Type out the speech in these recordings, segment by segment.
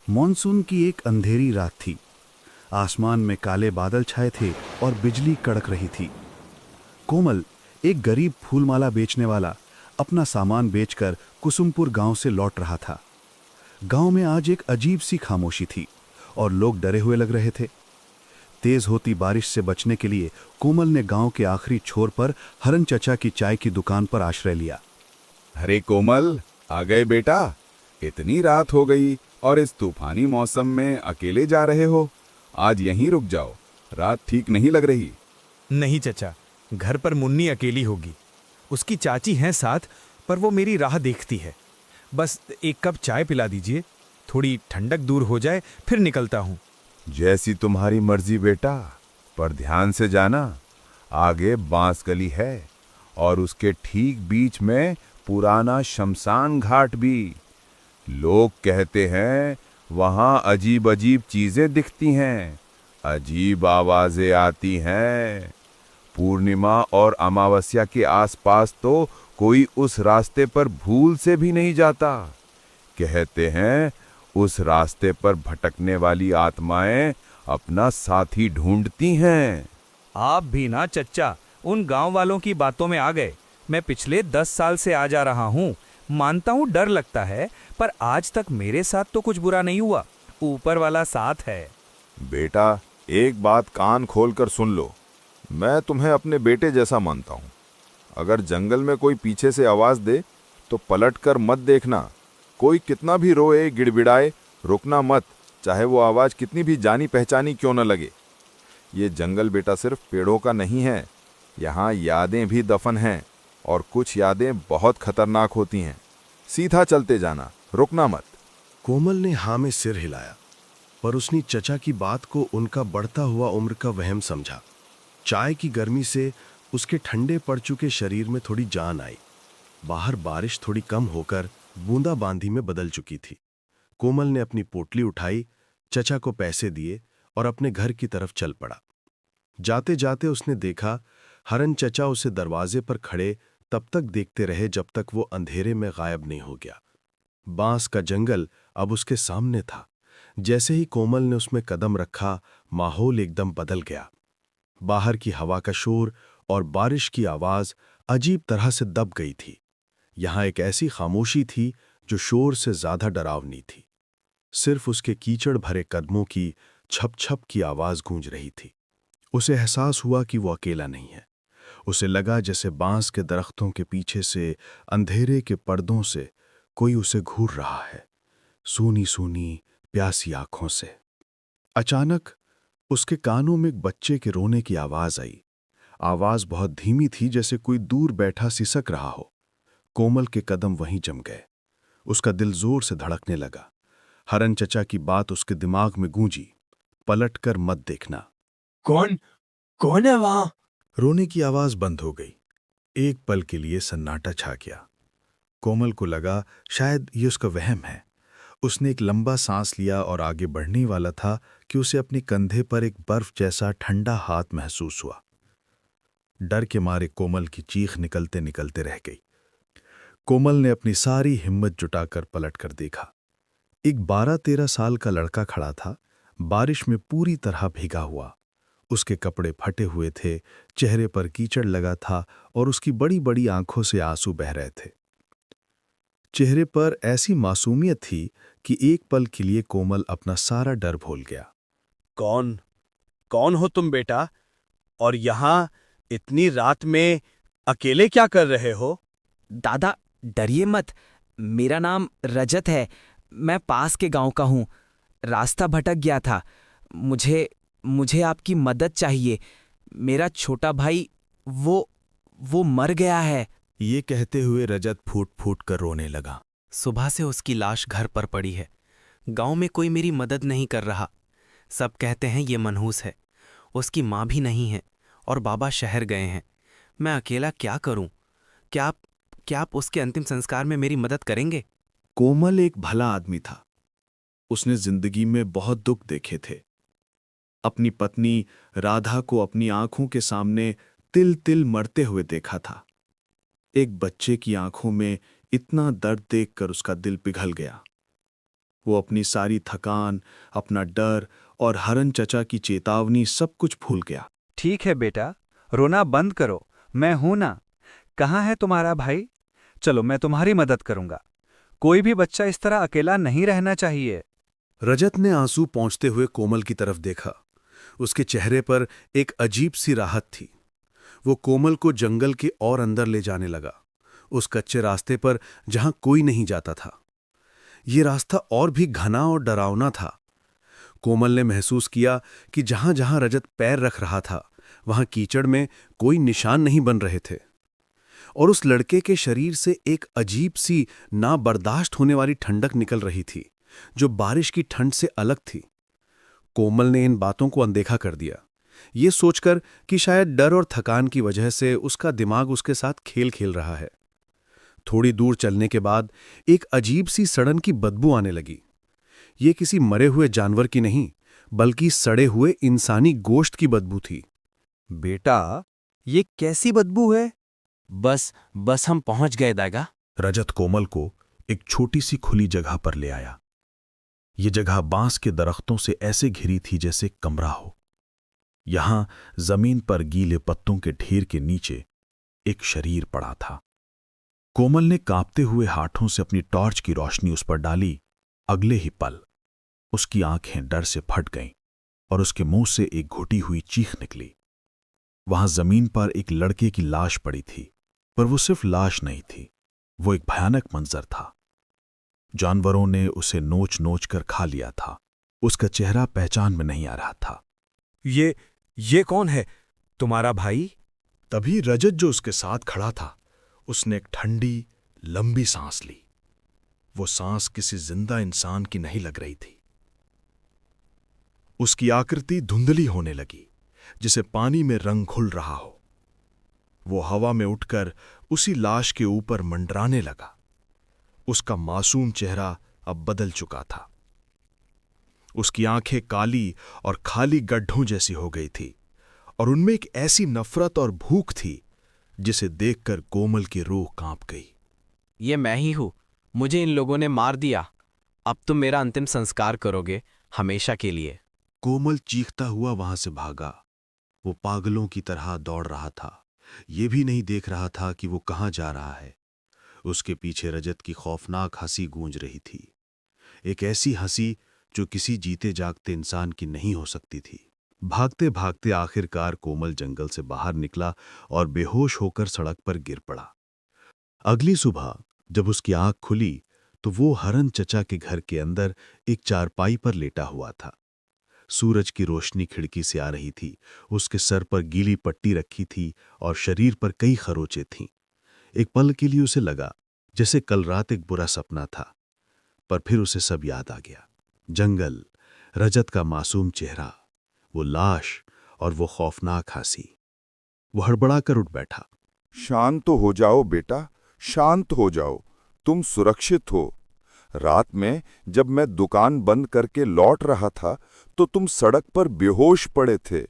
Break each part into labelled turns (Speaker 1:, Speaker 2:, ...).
Speaker 1: Monsoon की एक अंधेरी रात थी। आसमान में काले बादल छाए थे और बिजली कड़क रही थी। कोमल, एक गरीब फूलमाला बेचने वाला, अपना सामान बेचकर कुसुमपुर गांव से लौट रहा था। गांव में आज एक अजीब सी खामोशी थी और लोग डरे हुए लग रहे थे। तेज होती बारिश से बचने के लिए कोमल ने गांव के आखिरी छोर पर हरन चचा की चाय की दुकान पर आश्रय लिया।
Speaker 2: अरे कोमल, आ गए बेटा। इतनी रात हो गई और इस तूफानी मौसम में अकेले जा रहे हो। आज यहीं रुक जाओ, रात ठीक नहीं लग रही।
Speaker 3: नहीं चचा, घर पर मुन्नी अकेली होगी। उसकी चाची हैं साथ, पर वो मेरी राह देखती है। बस एक कप चाय पिला दीजिए, थोड़ी ठंडक दूर हो जाए फिर निकलता हूँ।
Speaker 4: जैसी तुम्हारी मर्जी बेटा, पर ध्यान से जाना। आगे बांस गली है और उसके ठीक बीच में पुराना शमशान घाट भी। लोग कहते हैं वहां अजीब अजीब चीजें दिखती हैं, अजीब आवाजें आती हैं। पूर्णिमा और अमावस्या के आसपास तो कोई उस रास्ते पर भूल से भी नहीं जाता। कहते हैं उस रास्ते पर भटकने वाली आत्माएं अपना साथी ढूंढती हैं।
Speaker 3: आप भी ना चच्चा उन गांव वालों की बातों में आ गए। मैं पिछले 10 साल से आ जा रहा हूँ। मानता हूँ डर लगता है, पर आज तक मेरे साथ तो कुछ बुरा नहीं हुआ। ऊपर वाला साथ है।
Speaker 4: बेटा, एक बात कान खोलकर सुन लो। मैं तुम्हें अपने बेटे जैसा मानता हूं। अगर जंगल में कोई पीछे से आवाज दे तो पलटकर मत देखना। कोई कितना भी रोए गिड़बिड़ाए, रुकना मत, चाहे वो आवाज कितनी भी जानी पहचानी क्यों न लगे। ये जंगल बेटा सिर्फ पेड़ों का नहीं है, यहाँ यादें भी दफन हैं और कुछ यादें बहुत खतरनाक होती हैं। सीधा चलते जाना, रुकना मत।
Speaker 1: कोमल ने हाँ में सिर हिलाया, पर उसने चचा की बात को उनका बढ़ता हुआ उम्र का वहम समझा। चाय की गर्मी से उसके ठंडे पड़ चुके शरीर में थोड़ी जान आई। बाहर बारिश थोड़ी कम होकर बूंदाबांदी में बदल चुकी थी। कोमल ने अपनी पोटली उठाई, चचा को पैसे दिए और अपने घर की तरफ चल पड़ा। जाते जाते उसने देखा हरन चचा उसे दरवाजे पर खड़े तब तक देखते रहे जब तक वो अंधेरे में गायब नहीं हो गया। बांस का जंगल अब उसके सामने था। जैसे ही कोमल ने उसमें कदम रखा, माहौल एकदम बदल गया। बाहर की हवा का शोर और बारिश की आवाज अजीब तरह से दब गई थी। यहां एक ऐसी खामोशी थी जो शोर से ज्यादा डरावनी थी। सिर्फ उसके कीचड़ भरे कदमों की छप छप की आवाज गूंज रही थी। उसे एहसास हुआ कि वो अकेला नहीं है। उसे लगा जैसे बांस के दरख्तों के पीछे से, अंधेरे के पर्दों से कोई उसे घूर रहा है, सूनी सूनी प्यासी आंखों से। अचानक उसके कानों में एक बच्चे के रोने की आवाज आई। आवाज बहुत धीमी थी, जैसे कोई दूर बैठा सिसक रहा हो। कोमल के कदम वहीं जम गए। उसका दिल जोर से धड़कने लगा। हरन चचा की बात उसके दिमाग में गूंजी, पलट कर मत देखना।
Speaker 5: कौन कौन है वहां?
Speaker 1: रोने की आवाज बंद हो गई। एक पल के लिए सन्नाटा छा गया। कोमल को लगा शायद ये उसका वहम है। उसने एक लंबा सांस लिया और आगे बढ़ने ही वाला था कि उसे अपने कंधे पर एक बर्फ जैसा ठंडा हाथ महसूस हुआ। डर के मारे कोमल की चीख निकलते निकलते रह गई। कोमल ने अपनी सारी हिम्मत जुटाकर पलट कर देखा। एक 12-13 साल का लड़का खड़ा था, बारिश में पूरी तरह भीगा हुआ। उसके कपड़े फटे हुए थे, चेहरे पर कीचड़ लगा था और उसकी बड़ी बड़ी आंखों से आंसू बह रहे थे। चेहरे पर ऐसी मासूमियत थी कि एक पल के लिए कोमल अपना सारा डर भूल गया।
Speaker 5: कौन कौन हो तुम बेटा? और यहाँ इतनी रात में अकेले क्या कर रहे हो?
Speaker 6: दादा, डरिए मत। मेरा नाम रजत है। मैं पास के गांव का हूँ। रास्ता भटक गया था। मुझे मुझे आपकी मदद चाहिए। मेरा छोटा भाई वो मर गया है।
Speaker 1: ये कहते हुए रजत फूट फूट कर रोने लगा।
Speaker 7: सुबह से उसकी लाश घर पर पड़ी है। गांव में कोई मेरी मदद नहीं कर रहा। सब कहते हैं ये मनहूस है। उसकी माँ भी नहीं है और बाबा शहर गए हैं। मैं अकेला क्या करूं? क्या आप उसके अंतिम संस्कार में मेरी मदद करेंगे?
Speaker 1: कोमल एक भला आदमी था। उसने जिंदगी में बहुत दुख देखे थे। अपनी पत्नी राधा को अपनी आंखों के सामने तिल तिल मरते हुए देखा था। एक बच्चे की आंखों में इतना दर्द देखकर उसका दिल पिघल गया।
Speaker 5: वो अपनी सारी थकान, अपना डर और हरन चचा की चेतावनी सब कुछ भूल गया।
Speaker 3: ठीक है बेटा, रोना बंद करो, मैं हूं ना। कहाँ है तुम्हारा भाई? चलो मैं तुम्हारी मदद करूंगा। कोई भी बच्चा इस तरह अकेला नहीं रहना चाहिए।
Speaker 1: रजत ने आंसू पहुंचते हुए कोमल की तरफ देखा। उसके चेहरे पर एक अजीब सी राहत थी। वो कोमल को जंगल के और अंदर ले जाने लगा, उस कच्चे रास्ते पर जहां कोई नहीं जाता था। ये रास्ता और भी घना और डरावना था। कोमल ने महसूस किया कि जहां जहां रजत पैर रख रहा था वहां कीचड़ में कोई निशान नहीं बन रहे थे, और उस लड़के के शरीर से एक अजीब सी ना बर्दाश्त होने वाली ठंडक निकल रही थी, जो बारिश की ठंड से अलग थी। कोमल ने इन बातों को अनदेखा कर दिया, ये सोचकर कि शायद डर और थकान की वजह से उसका दिमाग उसके साथ खेल खेल रहा है। थोड़ी दूर चलने के बाद एक अजीब सी सड़न की बदबू आने लगी। ये किसी मरे हुए जानवर की नहीं, बल्कि सड़े हुए इंसानी गोश्त की बदबू थी।
Speaker 3: बेटा, ये कैसी बदबू है?
Speaker 6: बस हम पहुंच गए दागा।
Speaker 1: रजत कोमल को एक छोटी सी खुली जगह पर ले आया। ये जगह बांस के दरख्तों से ऐसे घिरी थी जैसे कमरा हो। यहां जमीन पर गीले पत्तों के ढेर के नीचे एक शरीर पड़ा था। कोमल ने कांपते हुए हाथों से अपनी टॉर्च की रोशनी उस पर डाली। अगले ही पल उसकी आंखें डर से फट गईं और उसके मुंह से एक घुटी हुई चीख निकली। वहां जमीन पर एक लड़के की लाश पड़ी थी, पर वो सिर्फ लाश नहीं थी, वो एक भयानक मंजर था। जानवरों ने उसे नोच नोच कर खा लिया था। उसका चेहरा पहचान में नहीं आ रहा था।
Speaker 3: ये कौन है? तुम्हारा भाई?
Speaker 1: तभी रजत जो उसके साथ खड़ा था, उसने एक ठंडी लंबी सांस ली। वो सांस किसी जिंदा इंसान की नहीं लग रही थी। उसकी आकृति धुंधली होने लगी, जिसे पानी में रंग घुल रहा हो। वो हवा में उठकर उसी लाश के ऊपर मंडराने लगा। उसका मासूम चेहरा अब बदल चुका था। उसकी आंखें काली और खाली गड्ढों जैसी हो गई थी, और उनमें एक ऐसी नफरत और भूख थी जिसे देखकर कोमल की रूह कांप गई।
Speaker 7: ये मैं ही हूं, मुझे इन लोगों ने मार दिया। अब तुम मेरा अंतिम संस्कार करोगे, हमेशा के लिए।
Speaker 1: कोमल चीखता हुआ वहां से भागा। वो पागलों की तरह दौड़ रहा था, ये भी नहीं देख रहा था कि वो कहां जा रहा है। उसके पीछे रजत की खौफनाक हंसी गूंज रही थी, एक ऐसी हंसी जो किसी जीते जागते इंसान की नहीं हो सकती थी। भागते भागते आखिरकार कोमल जंगल से बाहर निकला और बेहोश होकर सड़क पर गिर पड़ा। अगली सुबह जब उसकी आंख खुली तो वो हरन चचा के घर के अंदर एक चारपाई पर लेटा हुआ था। सूरज की रोशनी खिड़की से आ रही थी। उसके सर पर गीली पट्टी रखी थी और शरीर पर कई खरोंचें थीं। एक पल के लिए उसे लगा जैसे कल रात एक बुरा सपना था, पर फिर उसे सब याद आ गया। जंगल, रजत का मासूम चेहरा, वो लाश और वो खौफनाक हंसी। वो हड़बड़ाकर उठ बैठा।
Speaker 4: शांत तो हो जाओ बेटा, शांत हो जाओ। तुम सुरक्षित हो। रात में जब मैं दुकान बंद करके लौट रहा था तो तुम सड़क पर बेहोश पड़े थे।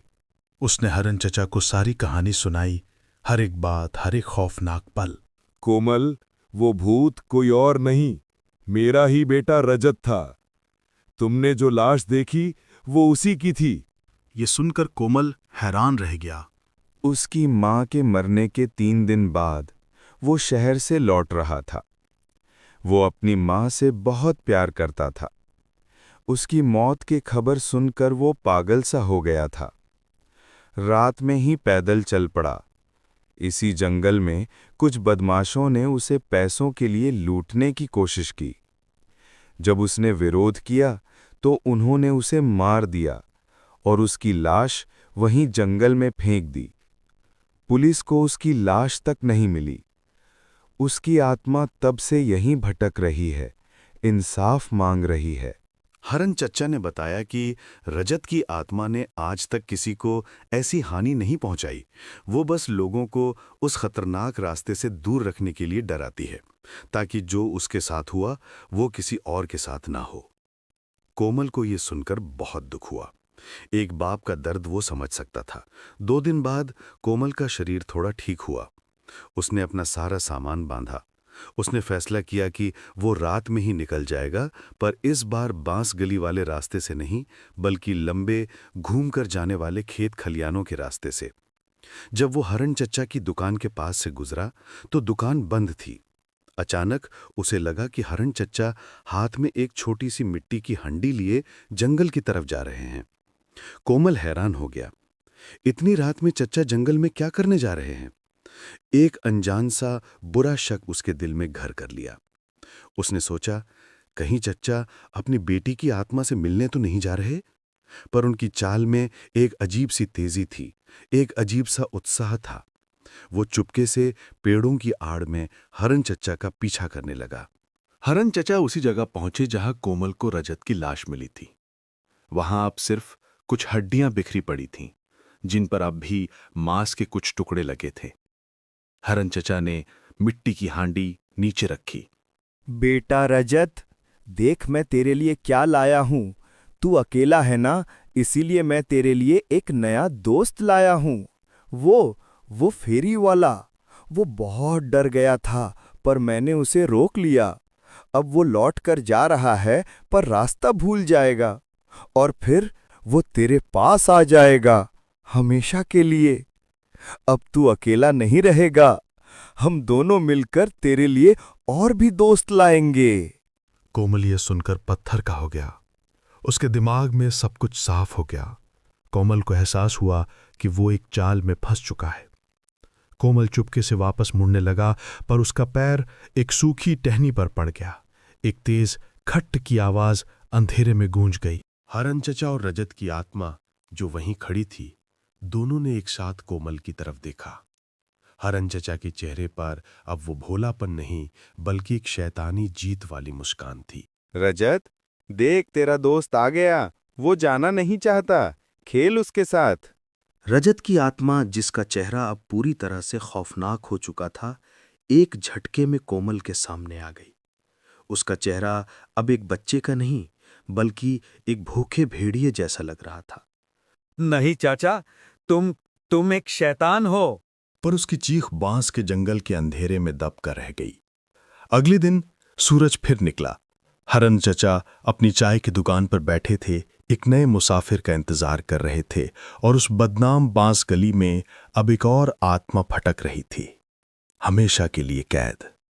Speaker 1: उसने हरन चचा को सारी कहानी सुनाई, हर एक बात, हर एक खौफनाक पल।
Speaker 8: कोमल, वो भूत कोई और नहीं, मेरा ही बेटा रजत था। तुमने जो लाश देखी वो उसी की थी।
Speaker 1: ये सुनकर कोमल हैरान रह गया।
Speaker 4: उसकी मां के मरने के 3 दिन बाद वो शहर से लौट रहा था। वो अपनी मां से बहुत प्यार करता था। उसकी मौत की खबर सुनकर वो पागल सा हो गया था। रात में ही पैदल चल पड़ा। इसी जंगल में कुछ बदमाशों ने उसे पैसों के लिए लूटने की कोशिश की। जब उसने विरोध किया तो उन्होंने उसे मार दिया और उसकी लाश वहीं जंगल में फेंक दी। पुलिस को उसकी लाश तक नहीं मिली। उसकी आत्मा तब से यहीं भटक रही है, इंसाफ मांग रही है।
Speaker 1: हरन चचा ने बताया कि रजत की आत्मा ने आज तक किसी को ऐसी हानि नहीं पहुंचाई। वो बस लोगों को उस खतरनाक रास्ते से दूर रखने के लिए डराती है, ताकि जो उसके साथ हुआ वो किसी और के साथ ना हो। कोमल को ये सुनकर बहुत दुख हुआ। एक बाप का दर्द वो समझ सकता था। 2 दिन बाद कोमल का शरीर थोड़ा ठीक हुआ। उसने अपना सारा सामान बांधा, उसने फैसला किया कि वो रात में ही निकल जाएगा, पर इस बार बांस गली वाले रास्ते से नहीं, बल्कि लंबे घूमकर जाने वाले खेत खलियानों के रास्ते से। जब वो हरण चचा की दुकान के पास से गुजरा तो दुकान बंद थी। अचानक उसे लगा कि हरण चचा हाथ में एक छोटी सी मिट्टी की हंडी लिए जंगल की तरफ जा रहे हैं। कोमल हैरान हो गया। इतनी रात में चचा जंगल में क्या करने जा रहे हैं? एक अनजान सा बुरा शक उसके दिल में घर कर लिया। उसने सोचा, कहीं चचा अपनी बेटी की आत्मा से मिलने तो नहीं जा रहे? पर उनकी चाल में एक अजीब सी तेजी थी, एक अजीब सा उत्साह था। वो चुपके से पेड़ों की आड़ में हरण चचा का पीछा करने लगा।
Speaker 9: हरण चचा उसी जगह पहुंचे जहां कोमल को रजत की लाश मिली थी। वहां अब सिर्फ कुछ हड्डियां बिखरी पड़ी थीं, जिन पर अब भी मांस के कुछ टुकड़े लगे थे। हरण चचा ने मिट्टी की हांडी नीचे रखी।
Speaker 10: बेटा रजत, देख मैं तेरे लिए क्या लाया हूं। तू अकेला है ना, इसीलिए मैं तेरे लिए एक नया दोस्त लाया हूं। वो फेरी वाला। वो बहुत डर गया था, पर मैंने उसे रोक लिया। अब वो लौट कर जा रहा है, पर रास्ता भूल जाएगा और फिर वो तेरे पास आ जाएगा हमेशा के लिए। अब तू अकेला नहीं रहेगा, हम दोनों मिलकर तेरे लिए और भी दोस्त लाएंगे।
Speaker 11: कोमल ये सुनकर पत्थर का हो गया। उसके दिमाग में सब कुछ साफ हो गया। कोमल को एहसास हुआ कि वो एक जाल में फंस चुका है। कोमल चुपके से वापस मुड़ने लगा, पर उसका पैर एक सूखी टहनी पर पड़ गया। एक तेज खट्ट की आवाज अंधेरे में गूंज गई।
Speaker 1: हरण चचा और रजत की आत्मा जो वहीं खड़ी थी, दोनों ने एक साथ कोमल की तरफ देखा। हरण चचा के चेहरे पर अब वो भोलापन नहीं, बल्कि एक शैतानी जीत वाली मुस्कान थी।
Speaker 4: रजत, देख तेरा दोस्त आ गया। वो जाना नहीं चाहता, खेल उसके साथ।
Speaker 5: रजत की आत्मा, जिसका चेहरा अब पूरी तरह से खौफनाक हो चुका था, एक झटके में कोमल के सामने आ गई। उसका चेहरा अब एक बच्चे का नहीं, बल्कि एक भूखे भेड़िए जैसा लग रहा था।
Speaker 3: नहीं चाचा, तुम एक शैतान हो।
Speaker 11: पर उसकी चीख बांस के जंगल के अंधेरे में दब कर रह गई। अगले दिन सूरज फिर निकला। हरण चचा अपनी चाय की दुकान पर बैठे थे, एक नए मुसाफिर का इंतजार कर रहे थे, और उस बदनाम बांस गली में अब एक और आत्मा फटक रही थी, हमेशा के लिए कैद।